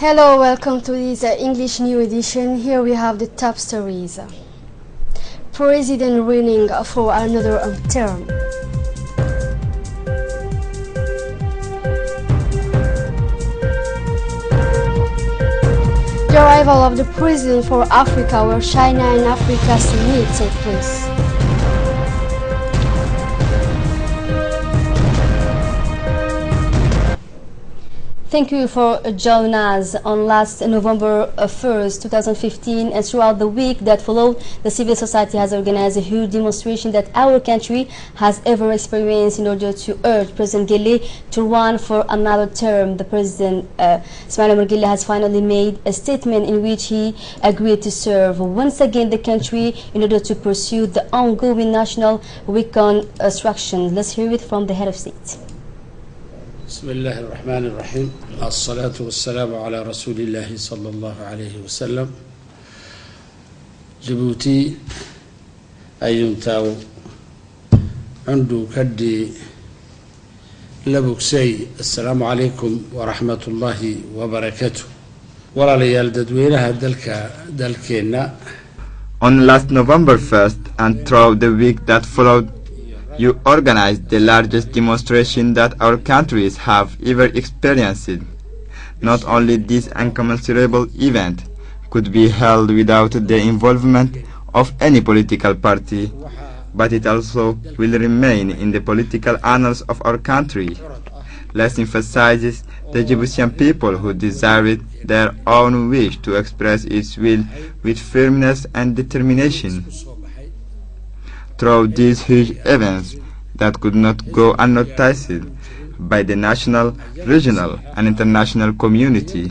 Hello, welcome to this English new edition. Here we have the top stories. President running for another term. The arrival of the president for Africa, where China and Africa summit take place. Thank you for joining us on last November 1st, 2015, and throughout the week that followed, the civil society has organized a huge demonstration that our country has ever experienced in order to urge President Gele to run for another term. The President, Ismail Omar Gele, has finally made a statement in which he agreed to serve once again the country in order to pursue the ongoing national reconstruction. Let's hear it from the head of state. بسم الله الرحمن الرحيم الصلاة والسلام على رسول الله صلى الله عليه وسلم جيبوتي أيونتاو عنده كدي لبوكسي السلام عليكم ورحمة الله وبركاته ولا ليال ددوينها دلكينا. On last November 1st and throughout the week that followed, you organized the largest demonstration that our countries have ever experienced. Not only this incommensurable event could be held without the involvement of any political party, but it also will remain in the political annals of our country. Let's emphasize the Djiboutian people who desired their own wish to express its will with firmness and determination. Through these huge events that could not go unnoticed by the national, regional, and international community,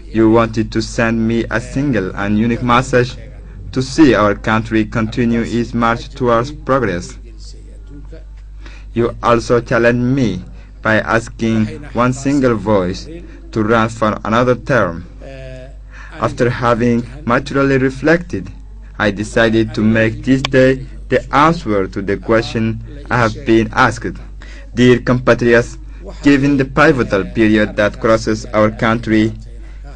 you wanted to send me a single and unique message to see our country continue its march towards progress. You also challenged me by asking one single voice to run for another term. After having maturely reflected, I decided to make this day the answer to the question I have been asked. Dear compatriots, given the pivotal period that crosses our country,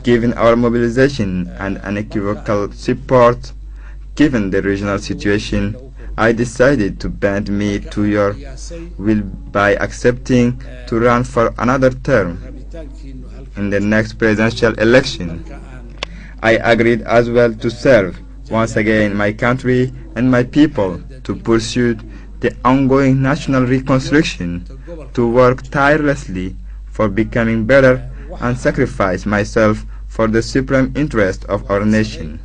given our mobilization and unequivocal support, given the regional situation, I decided to bend me to your will by accepting to run for another term in the next presidential election. I agreed as well to serve once again my country and my people, to pursue the ongoing national reconstruction, to work tirelessly for becoming better, and sacrifice myself for the supreme interest of our nation.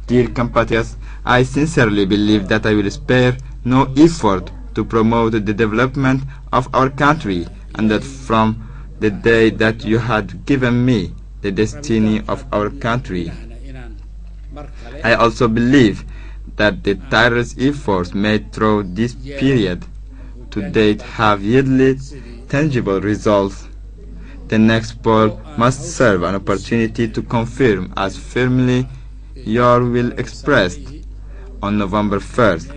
Dear compatriots, I sincerely believe that I will spare no effort to promote the development of our country, and that from the day that you had given me the destiny of our country, I also believe that the tireless efforts made through this period to date have yielded tangible results. The next poll must serve an opportunity to confirm as firmly your will expressed on November 1st.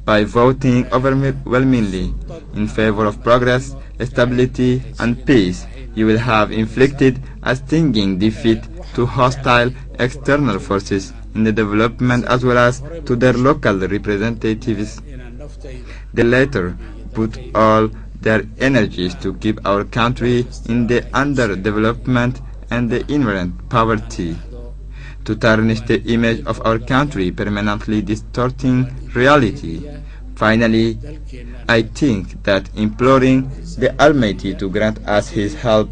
By voting overwhelmingly in favor of progress, stability, and peace, you will have inflicted a stinging defeat to hostile external forces in the development as well as to their local representatives. The latter put all their energies to keep our country in the underdevelopment and the inherent poverty, to tarnish the image of our country, permanently distorting reality. Finally, I think that imploring the Almighty to grant us His help,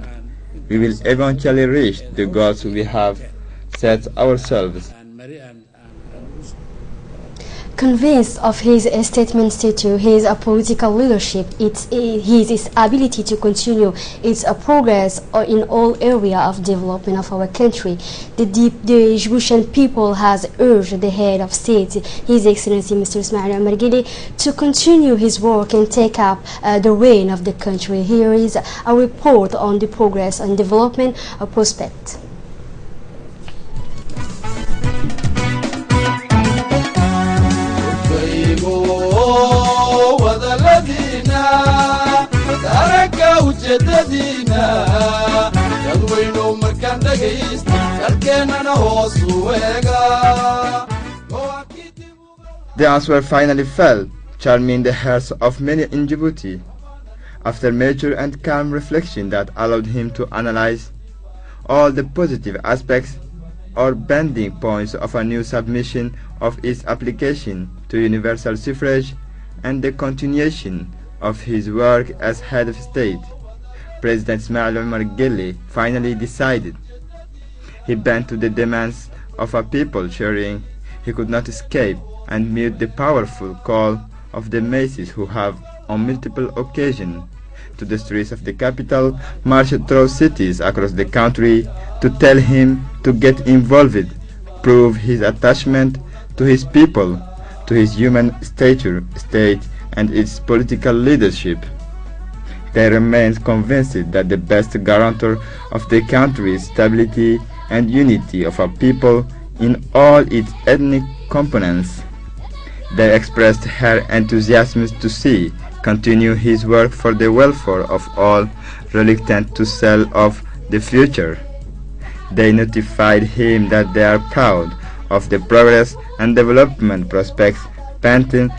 we will eventually reach the goals we have set ourselves. Convinced of his statement status, his political leadership, his ability to continue its progress in all areas of development of our country, the Djiboutian people has urged the head of state, His Excellency Mr. Ismail Omar Gele, to continue his work and take up the reign of the country. Here is a report on the progress and development prospect. وجددينا يضوينو مركز The answer finally fell, charming the hearts of many in Djibouti. After mature and calm reflection that allowed him to analyze all the positive aspects or bending points of a new submission of its application to universal suffrage and the continuation of his work as head of state, President Ismail Omar Guelleh finally decided. He bent to the demands of a people sharing he could not escape and mute the powerful call of the masses who have, on multiple occasions, to the streets of the capital, marched through cities across the country to tell him to get involved, prove his attachment to his people, to his human stature, state, and its political leadership. They remain convinced that the best guarantor of the country's stability and unity of a people in all its ethnic components. They expressed her enthusiasm to see continue his work for the welfare of all, reluctant to sell off the future. They notified him that they are proud of the progress and development prospects painted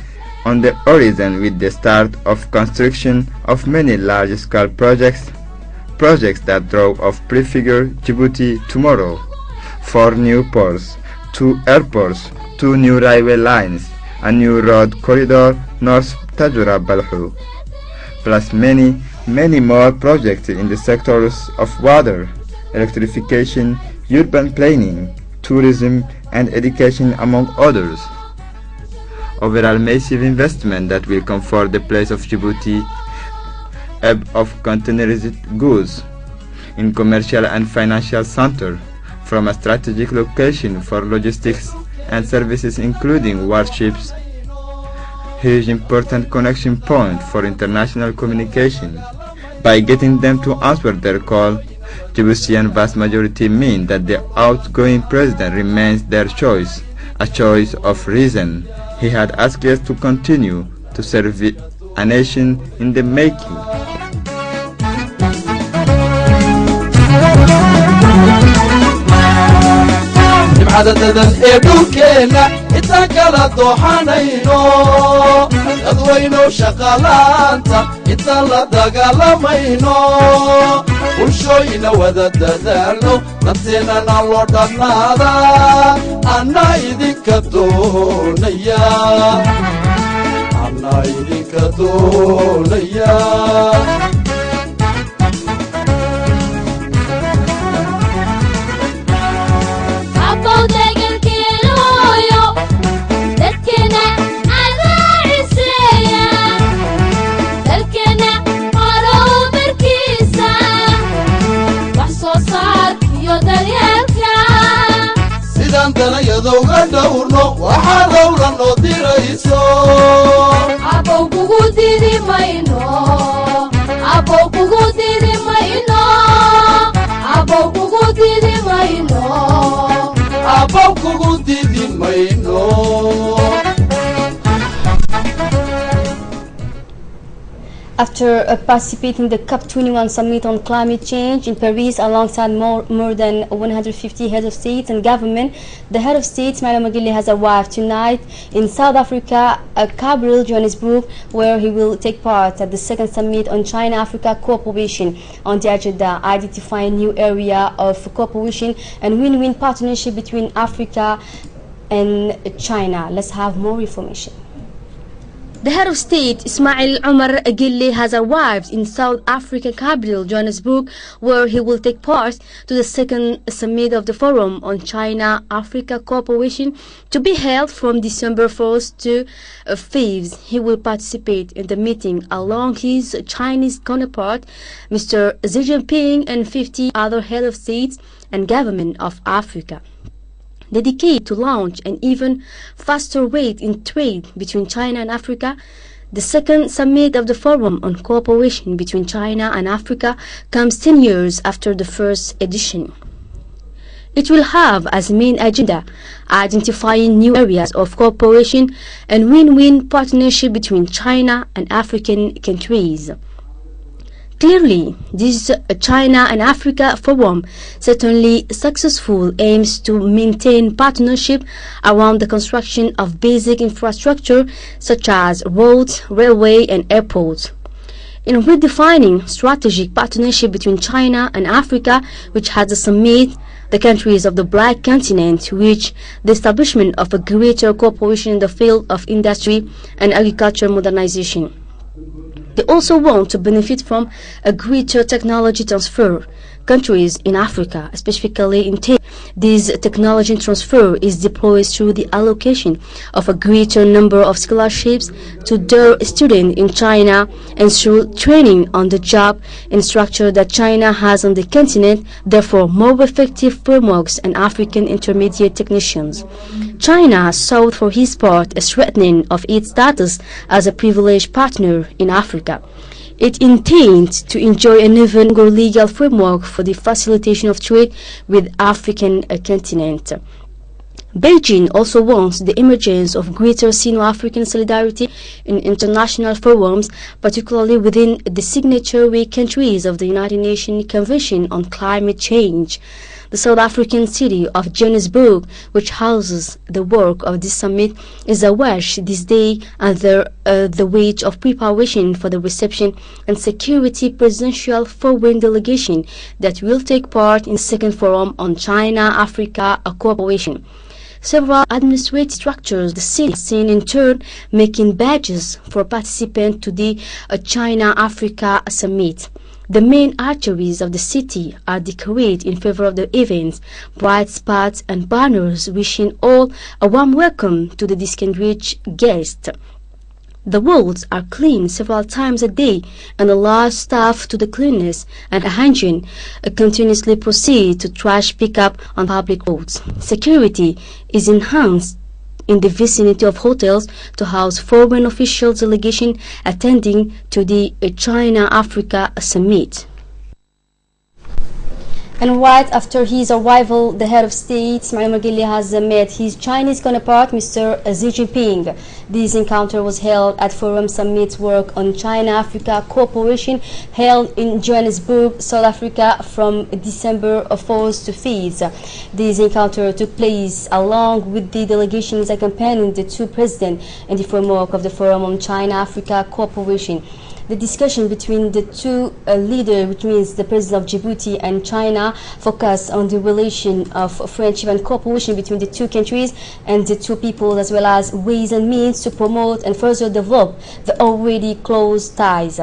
on the horizon with the start of construction of many large-scale projects that drove off prefigure Djibouti tomorrow: 4 new ports, 2 airports, 2 new railway lines, a new road corridor north Tajura Balhu, plus many more projects in the sectors of water, electrification, urban planning, tourism, and education, among others. Overall massive investment that will comfort the place of Djibouti hub of containerized goods in commercial and financial center, from a strategic location for logistics and services including warships, huge important connection point for international communication. By getting them to answer their call, Djiboutian vast majority mean that the outgoing president remains their choice, a choice of reason. He had asked us to continue to serve a nation in the making. عدداً إدوكينا إتاكلا دوحانينو أدوينو شغالانتا إتالا داقالامينو وشوينا ودددالو نتينا نالو دانادا أنا إذنك دونيا أنا إذنك دونيا sidandana yadowga dhowrno waxaa dowla noo dirayso abow kugu diri mayno abow kugu diri mayno abow kugu diri mayno abow kugu diri mayno. After participating in the COP21 summit on climate change in Paris alongside more than 150 heads of state and government, the head of state, Ismail Omar Guelleh, has arrived tonight in South Africa, capital Johannesburg, where he will take part at the second summit on China-Africa cooperation. On the agenda, identifying new area of cooperation and win-win partnership between Africa and China. Let's have more information. The head of state, Ismail Omar Guelleh, has arrived in South African capital, Johannesburg, where he will take part to the second summit of the Forum on China-Africa Cooperation to be held from December 1st to 5th. He will participate in the meeting along his Chinese counterpart, Mr. Xi Jinping, and 50 other heads of states and government of Africa, dedicated to launch an even faster rate in trade between China and Africa. The second summit of the Forum on Cooperation between China and Africa comes 10 years after the first edition. It will have as main agenda identifying new areas of cooperation and win-win partnership between China and African countries. Clearly, this China and Africa Forum, certainly successful, aims to maintain partnership around the construction of basic infrastructure such as roads, railway and airports. In redefining strategic partnership between China and Africa, which has a summit, the countries of the Black Continent reach the establishment of a greater cooperation in the field of industry and agriculture modernization. They also want to benefit from a greater technology transfer. Countries in Africa, specifically in this technology transfer is deployed through the allocation of a greater number of scholarships to their students in China and through training on the job infrastructure that China has on the continent, therefore more effective frameworks and African intermediate technicians. China sought for his part a strengthening of its status as a privileged partner in Africa. It intends to enjoy an even more legal framework for the facilitation of trade with African continent. Beijing also wants the emergence of greater Sino-African solidarity in international forums, particularly within the signatory countries of the United Nations Convention on Climate Change. The South African city of Johannesburg, which houses the work of this summit, is awash this day under the weight of preparation for the reception and security presidential foreign delegation that will take part in the second forum on China-Africa cooperation. Several administrative structures the city seen in turn making badges for participants to the China-Africa summit. The main arteries of the city are decorated in favor of the events, bright spots and banners wishing all a warm welcome to the distinguished guests. The roads are cleaned several times a day and a large staff to the cleanliness and hygiene continuously proceed to trash pickup on public roads. Security is enhanced in the vicinity of hotels to house foreign official delegation attending to the China-Africa summit. And right after his arrival, the head of state, Ismail Margili, has met his Chinese counterpart, Mr. Xi Jinping. This encounter was held at Forum Summit Work on China-Africa Cooperation, held in Johannesburg, South Africa, from December 4th to 5th. This encounter took place along with the delegations accompanying the two presidents in the framework of the Forum on China-Africa Cooperation. The discussion between the two leaders, which means the President of Djibouti and China, focused on the relation of friendship and cooperation between the two countries and the two people, as well as ways and means to promote and further develop the already close ties.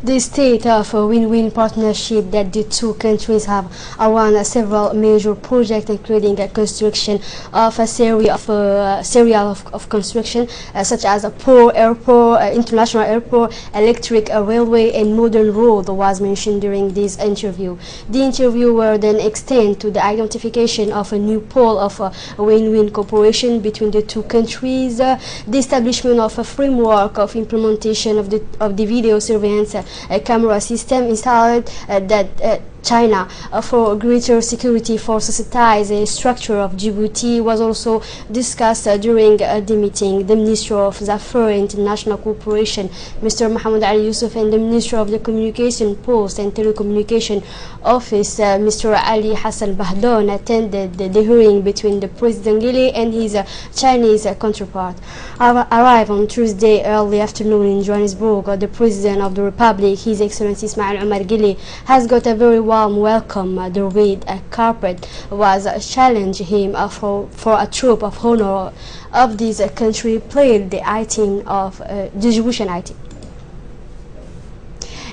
The state of a win-win partnership that the two countries have around several major projects, including the construction of a series of construction such as a port, airport, international airport, electric railway, and modern road, was mentioned during this interview. The interview will then extend to the identification of a new pole of win-win cooperation between the two countries, the establishment of a framework of implementation of the video surveillance a camera system installed that China for greater security for society structure of Djibouti was also discussed during the meeting. The Minister of Affairs International Cooperation, Mr. Mohammed Ali Yusuf, and the Minister of the Communication Post and Telecommunication Office, Mr. Ali Hassan Bahdon, attended the hearing between the President Gili and his Chinese counterpart. Arrived on Tuesday early afternoon in Johannesburg, the President of the Republic, His Excellency Ismail Omar Gili, has got a very warm welcome. The red carpet was challenged him for a troop of honor of this country played the item of the Djiboutian item.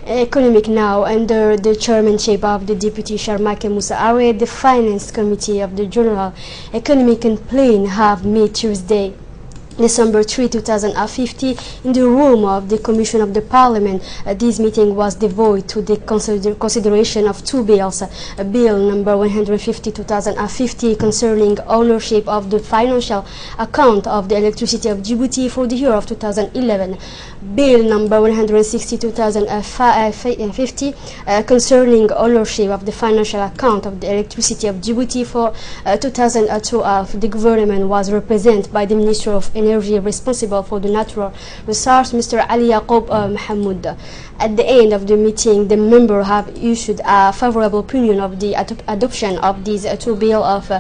Economic now, under the chairmanship of the Deputy Sharmake Musa Awe, the Finance Committee of the General Economic and Plan have met Tuesday, December 3, 2015, in the room of the Commission of the Parliament. This meeting was devoted to the consideration of two bills. Bill number 150/2015 concerning ownership of the financial account of the electricity of Djibouti for the year of 2011. Bill number 160/2050 concerning ownership of the financial account of the electricity of Djibouti for 2012. The government was represented by the Minister of Energy energy responsible for the natural resource, Mr. Ali Yaqub Mohammed. At the end of the meeting, the members have issued a favorable opinion of the adoption of these two bills of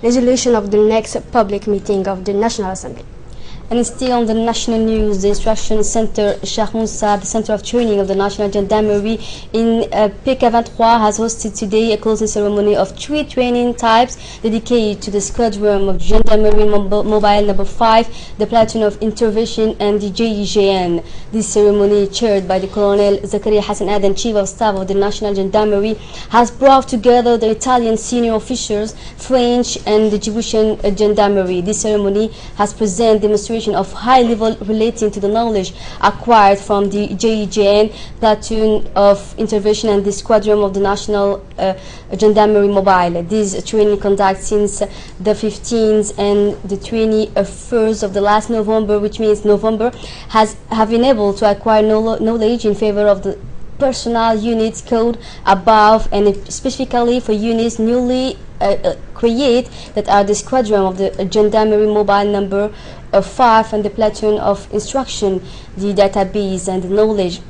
legislation of the next public meeting of the National Assembly. And still on the national news, the Instruction Center Sheikh Moussa, the Center of Training of the National Gendarmerie in PK23, has hosted today a closing ceremony of 3 training types dedicated to the Squadron of Gendarmerie Mobile number 5, the Platoon of Intervention, and the JEGN. This ceremony, chaired by the Colonel Zakaria Hassan Aden, Chief of Staff of the National Gendarmerie, has brought together the Italian senior officers, French, and the Djiboutian Gendarmerie. This ceremony has presented demonstration of high level relating to the knowledge acquired from the JEGN, Platoon of Intervention, and the Squadron of the National Gendarmerie Mobile. This training conducted since the 15th and the 21st of the last November, which means November, have been able to acquire knowledge in favor of the personnel units code above, and specifically for units newly created that are the Squadron of the Gendarmerie Mobile number 5 and the Platoon of Instruction. The database and the knowledge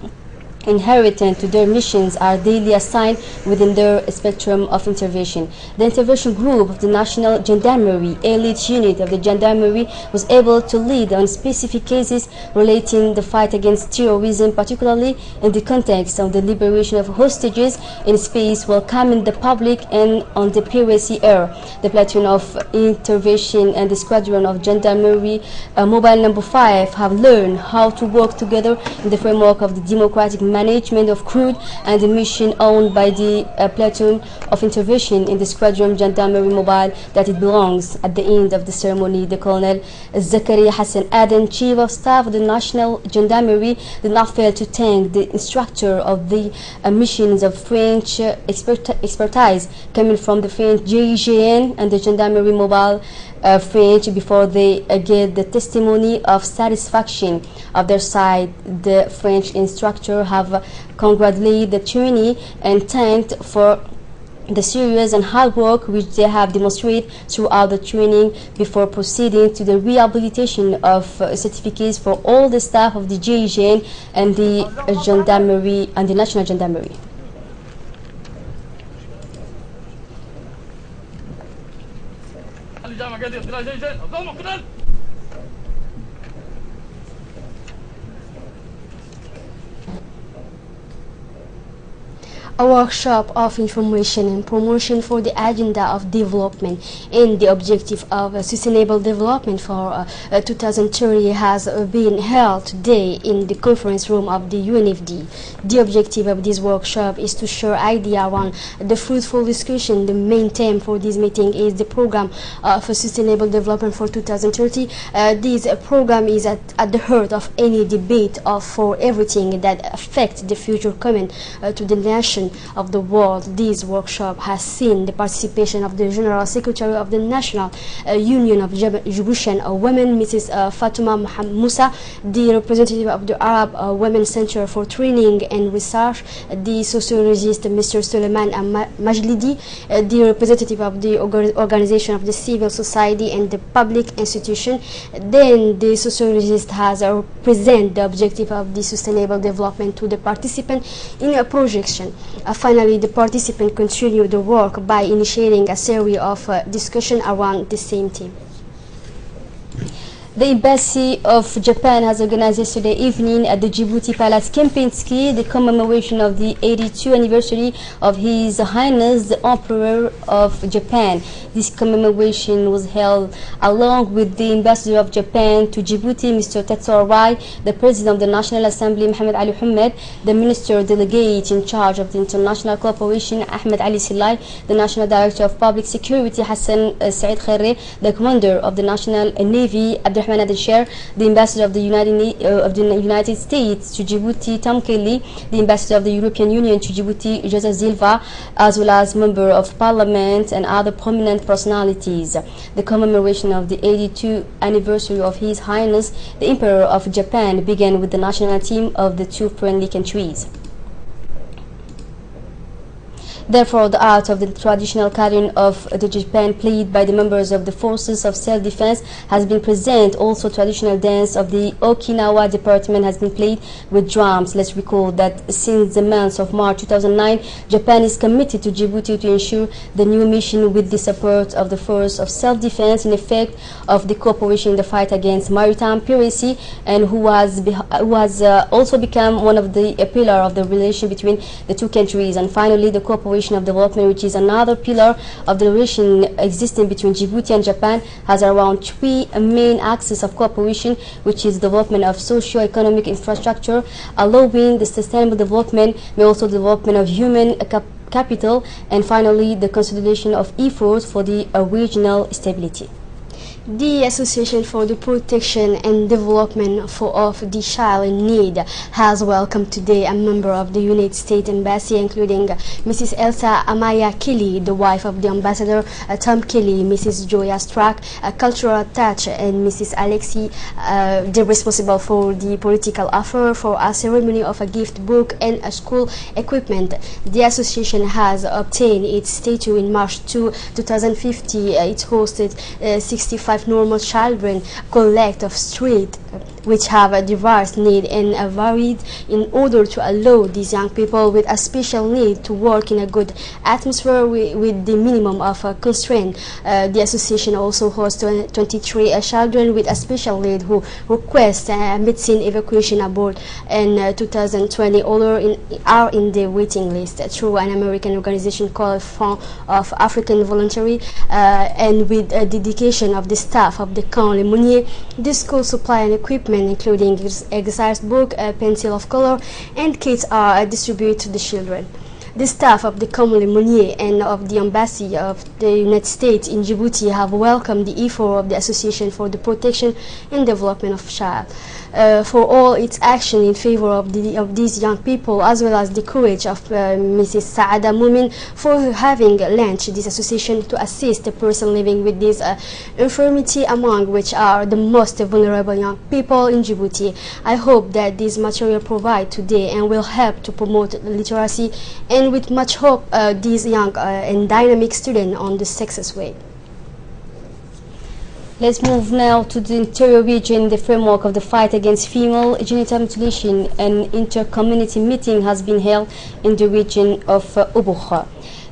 inherent to their missions are daily assigned within their spectrum of intervention. The intervention group of the National Gendarmerie, elite unit of the Gendarmerie, was able to lead on specific cases relating the fight against terrorism, particularly in the context of the liberation of hostages in space, welcoming the public, and on the piracy era. The Platoon of Intervention and the Squadron of Gendarmerie Mobile number 5 have learned how to work together in the framework of the democratic management of crude and the mission owned by the Platoon of Intervention in the Squadron Gendarmerie Mobile that it belongs. At the end of the ceremony, the Colonel Zakaria Hassan Aden, Chief of Staff of the National Gendarmerie, did not fail to thank the instructor of the missions of French expertise coming from the French JEGN and the Gendarmerie Mobile French before they gave the testimony of satisfaction of their side. The French instructor have congratulated the trainee and thanked for the serious and hard work which they have demonstrated throughout the training before proceeding to the rehabilitation of certificates for all the staff of the JEGN and the Gendarmerie and the National Gendarmerie. A workshop of information and promotion for the agenda of development and the objective of sustainable development for 2030 has been held today in the conference room of the UNFD. The objective of this workshop is to share ideas around the fruitful discussion. The main theme for this meeting is the program for sustainable development for 2030. This program is at the heart of any debate for everything that affects the future coming to the nation of the world. This workshop has seen the participation of the General Secretary of the National Union of Djiboutian Women, Mrs. Fatuma Moussa, the representative of the Arab Women Center for Training and Research, the sociologist Mr. Suleiman Majlidi, the representative of the organization of the civil society and the public institution. Then the sociologist has presented the objective of the sustainable development to the participant in a projection. Finally, the participants continue the work by initiating a series of discussions around the same theme. The Embassy of Japan has organized yesterday evening at the Djibouti Palace Kempinski the commemoration of the 82nd anniversary of His Highness the Emperor of Japan. This commemoration was held along with the Ambassador of Japan to Djibouti, Mr. Tetsuo Rai, the President of the National Assembly, Mohamed Ali Hamed, the Minister Delegate in charge of the International Cooperation, Ahmed Ali Silai, the National Director of Public Security, Hassan Said Khairi, the Commander of the National Navy, Abdurrahman Adel, the Ambassador of the United States to Djibouti, Tom Kelly, the Ambassador of the European Union to Djibouti, Joseph Zilva, as well as Member of Parliament and other prominent personalities. The commemoration of the 82nd anniversary of His Highness the Emperor of Japan began with the national team of the two friendly countries. Therefore, the art of the traditional carrying of the Japan played by the members of the forces of self-defense has been present. Also, traditional dance of the Okinawa department has been played with drums. Let's recall that since the month of March 2009, Japan is committed to Djibouti to ensure the new mission with the support of the force of self-defense in effect of the cooperation in the fight against maritime piracy, and who has also become one of the pillar of the relation between the two countries. And finally, the cooperation of development, which is another pillar of the relation existing between Djibouti and Japan, has around three main axes of cooperation, which is development of socio-economic infrastructure, allowing the sustainable development, but also development of human capital, and finally the consolidation of efforts for the regional stability. The Association for the Protection and Development of the Child in Need has welcomed today a member of the United States Embassy, including Mrs. Elsa Amaya Kelly, the wife of the Ambassador Tom Kelly, Mrs. Joya Strack, a cultural attaché, and Mrs. Alexi, the responsible for the political offer, for a ceremony of a gift book and a school equipment. The association has obtained its status in March 2050. It hosted 65 normal children collect of street which have a diverse need and a varied in order to allow these young people with a special need to work in a good atmosphere with the minimum of constraint. The association also hosts 23 children with a special need who request medicine evacuation aboard, and 2020 others are in the waiting list through an American organization called Fund of African Voluntary, and with a dedication of the staff of the Camp Lemonnier. The school supply and equipment including exercise book, pencil of color, and kits are distributed to the children. The staff of the Camp Lemonnier and of the Embassy of the United States in Djibouti have welcomed the effort of the Association for the Protection and Development of Child for all its action in favor of these young people, as well as the courage of Mrs. Saada Mumin for having launched this association to assist the person living with this infirmity, among which are the most vulnerable young people in Djibouti. I hope that this material provided today and will help to promote literacy, and with much hope these young and dynamic students on the success way. Let's move now to the interior region. In the framework of the fight against female genital mutilation, an inter-community meeting has been held in the region of Ubukha.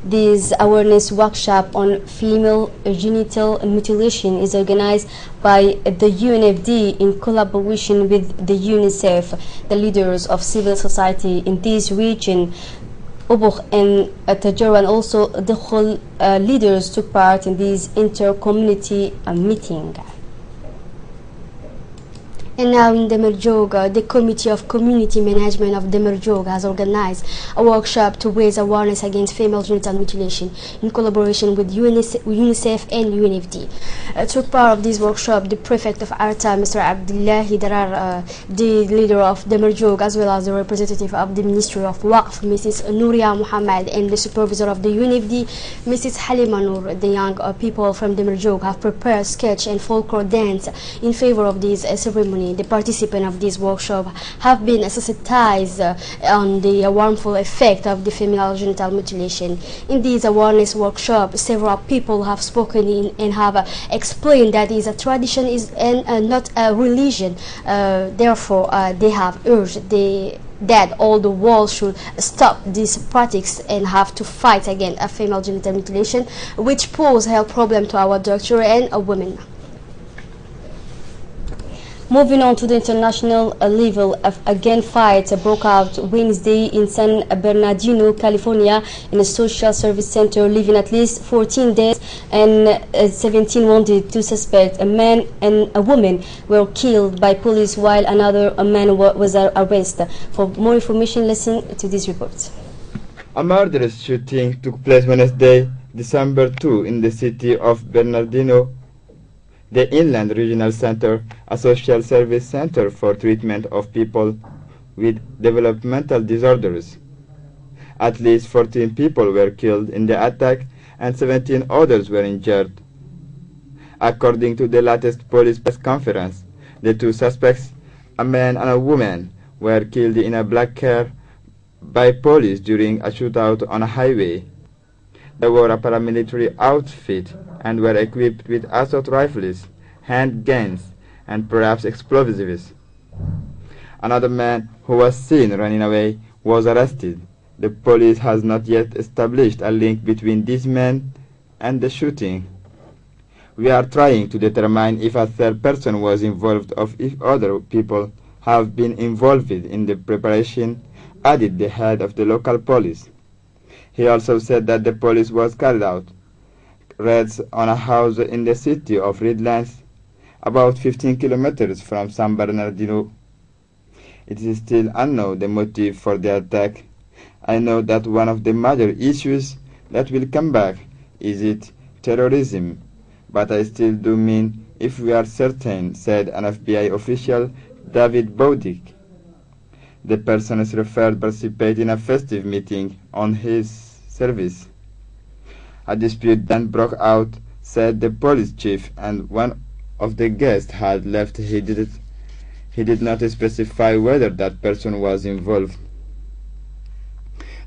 This awareness workshop on female genital mutilation is organized by the UNFD in collaboration with the UNICEF. The leaders of civil society in this region, Ubukh and Tajur, and also the whole leaders took part in this inter-community meeting. And now in Demerjog, the Committee of Community Management of Demerjog has organized a workshop to raise awareness against female genital mutilation in collaboration with UNICEF and UNFD. Took part of this workshop the Prefect of Arta, Mr. Abdullahi Darar, the leader of Demerjog, as well as the representative of the Ministry of Waqf, Mrs. Nouria Muhammad, and the supervisor of the UNFD, Mrs. Halima Noor. The young people from Demerjog have prepared sketch and folklore dance in favor of this ceremony. The participants of this workshop have been sensitized on the harmful effect of the female genital mutilation. In this awareness workshop, several people have spoken in and have explained that it is a tradition and not a religion. Therefore, they have urged that all the world should stop these practices and have to fight against a female genital mutilation, which pose health problem to our daughter and women. Moving on to the international level, a gunfight broke out Wednesday in San Bernardino, California, in a social service center, leaving at least 14 dead and 17 wounded. Two suspects, a man and a woman, were killed by police, while another man was arrested. For more information, listen to this report. A murderous shooting took place Wednesday, December 2, in the city of Bernardino. The Inland Regional Center, a social service center for treatment of people with developmental disorders. At least 14 people were killed in the attack and 17 others were injured. According to the latest police press conference, the two suspects, a man and a woman, were killed in a black car by police during a shootout on a highway. They wore a paramilitary outfit and were equipped with assault rifles, handguns, and perhaps explosives. Another man who was seen running away was arrested. The police has not yet established a link between these men and the shooting. We are trying to determine if a third person was involved or if other people have been involved in the preparation, added the head of the local police. He also said that the police was carried out raids on a house in the city of Redlands, about 15 kilometers from San Bernardino. It is still unknown the motive for the attack. I know that one of the major issues that will come back is it terrorism, but I still do mean if we are certain, said an FBI official, David Boudic. The persons referred participated in a festive meeting on his service. A dispute then broke out, said the police chief, and one of the guests had left. He did not specify whether that person was involved.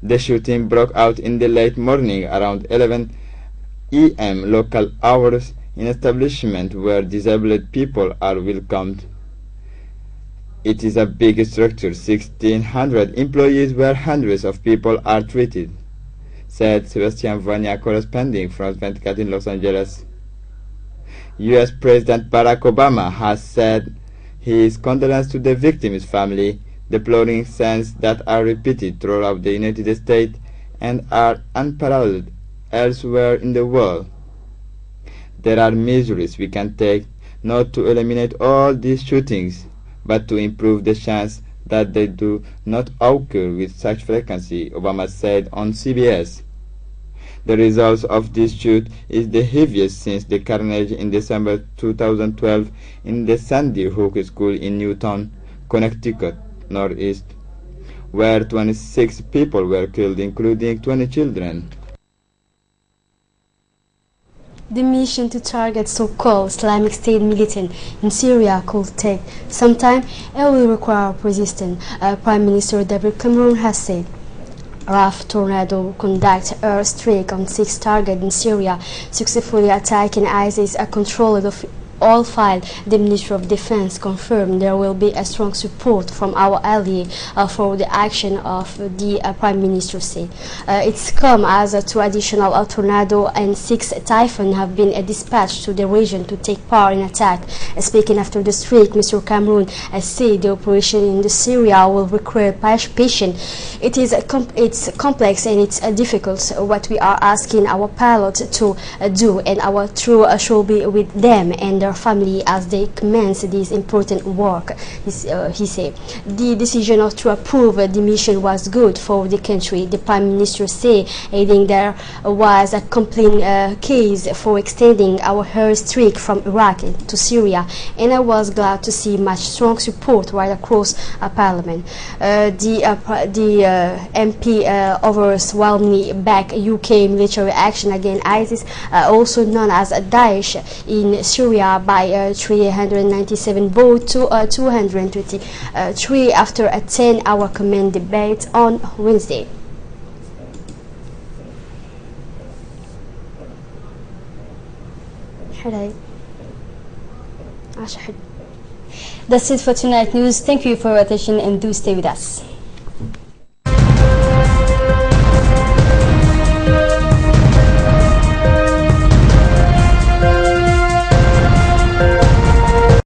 The shooting broke out in the late morning around 11 a.m. local hours in establishment where disabled people are welcomed. It is a big structure, 1,600 employees where hundreds of people are treated, said Sebastian Vania, corresponding from 24 in Los Angeles. U.S. President Barack Obama has said his condolences to the victims' family, deploring scenes that are repeated throughout the United States and are unparalleled elsewhere in the world. There are measures we can take not to eliminate all these shootings, but to improve the chance that they do not occur with such frequency, Obama said on CBS. The result of this shoot is the heaviest since the carnage in December 2012 in the Sandy Hook School in Newton, Connecticut, Northeast, where 26 people were killed, including 20 children. The mission to target so-called Islamic State militants in Syria could take some time and will require resistance, Prime Minister David Cameron has said. RAF Tornado conduct airstrike on 6 targets in Syria, successfully attacking ISIS controlled of all file. The Ministry of Defense confirmed there will be a strong support from our ally for the action of the Prime Minister said. It's come as 2 additional tornado and 6 typhoon have been dispatched to the region to take part in attack. Speaking after the strike, Mr. Cameron said the operation in the Syria will require patience. It's complex and it's difficult. What we are asking our pilots to do, and our crew should be with them and their family as they commence this important work, he said. The decision to approve the mission was good for the country, the Prime Minister said, adding there was a complaint case for extending our airstrike from Iraq to Syria, and I was glad to see much strong support right across Parliament. The MP overwhelmingly back UK military action against ISIS, also known as Daesh, in Syria by 397 votes to 223 after a 10-hour command debate on Wednesday. That's it for tonight news. Thank you for your attention and do stay with us.